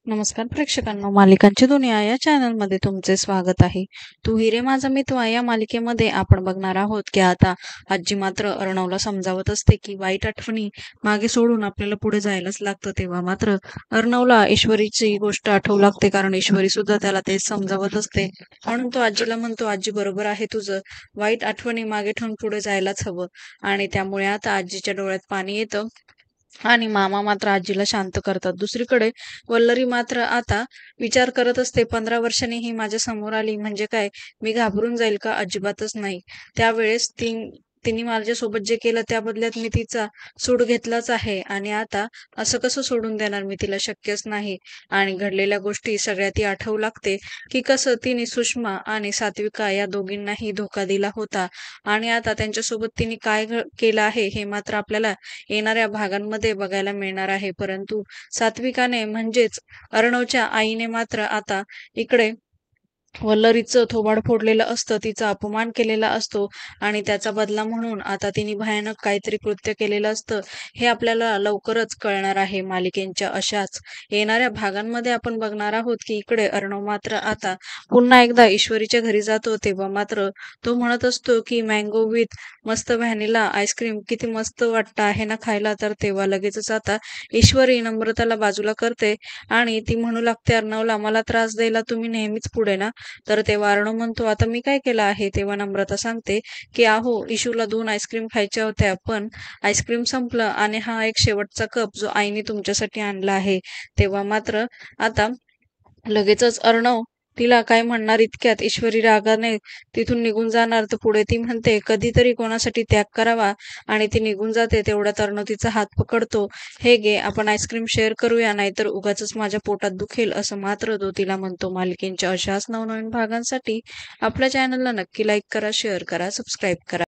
नमस्कार प्रेक्षकांनो, मालिकांची दुनिया या चॅनलमध्ये तुमचे स्वागत आहे. तू हिरे माझा मित्र या मालिकेमध्ये आपण बघणार आहोत की आता आजी मात्र अर्णवला समजावत असते की वाईट आठवणी मागे सोडून आपल्याला पुढे जायलाच लागतं. तेव्हा मात्र अर्णवला ईश्वरीची गोष्ट आठवू लागते, कारण ईश्वरी सुद्धा त्याला तेच समजावत असते. म्हणून तो आजीला म्हणतो, आजी बरोबर आहे तुझं, वाईट आठवणी मागे ठेवून पुढे जायलाच हवं. आणि त्यामुळे आता आजीच्या डोळ्यात पाणी येतं आणि मामा मात्र आजीला शांत करतात. दुसरीकडे वल्लरी मात्र आता विचार करत असते, 15 वर्षांनी ही माझ्या समोर आली म्हणजे काय, मी घाबरून जाईल का? अजिबातच नाही. त्यावेळेस तिने माझ्यासोबत जे केलं त्या बदल्यात मी तिचा सूड घेतलाच आहे, आणि आता असं कसं सोडून देणार मी तिला? शक्यच नाही. आणि घडलेल्या गोष्टी सगळ्या ती आठवू लागते की कसं तिने सुषमा आणि सात्विका या दोघींनाही धोका दिला होता, आणि आता त्यांच्यासोबत तिने काय केलं आहे हे मात्र आपल्याला येणाऱ्या भागांमध्ये बघायला मिळणार आहे. परंतु सात्विकाने म्हणजेच अर्णवच्या आईने मात्र आता इकडे वल्लरीचं थोबाड फोडलेलं असतं, तिचा अपमान केलेला असतो, आणि त्याचा बदला म्हणून आता तिने भयानक काहीतरी कृत्य केलेलं असतं. हे आपल्याला लवकरच कळणार आहे. मालिकेच्या अशाच येणाऱ्या भागांमध्ये आपण बघणार आहोत की इकडे अर्णव मात्र आता पुन्हा एकदा ईश्वरीच्या घरी जातो. तेव्हा मात्र तो म्हणत असतो की मँगो विथ मस्त व्हॅनिला आईस्क्रीम किती मस्त वाटतं आहे ना खायला. तर तेव्हा लगेचच आता ईश्वरी नम्रताला बाजूला करते आणि ती म्हणू लागते अर्णवला, मला त्रास द्यायला तुम्ही नेहमीच पुढे ना. तर तेव्हा अर्णव म्हणतो, आता मी काय केलं आहे? तेव्हा नम्रता सांगते की अहो, इशूला 2 आईस्क्रीम खायच्या होत्या, पण आईस्क्रीम संपलं आणि हा एक शेवटचा कप जो आईने तुमच्यासाठी आणला आहे. तेव्हा मात्र आता लगेचच अर्णव तिला काय म्हणणार इतक्यात ईश्वरी रागाने तिथून निघून जाणार. तर पुढे ती म्हणते, कधीतरी कोणासाठी त्याग करावा, आणि ती निघून जाते. तेवढ्यात अर्णव तिचा हात पकडतो, हे घे, आपण आईस्क्रीम शेअर करूया, नाहीतर उगाचच माझ्या पोटात दुखेल, असं मात्र तो तिला म्हणतो. मालिकेच्या अशाच नवनवीन भागांसाठी आपल्या चॅनलला नक्की लाईक करा, शेअर करा, सबस्क्राईब करा.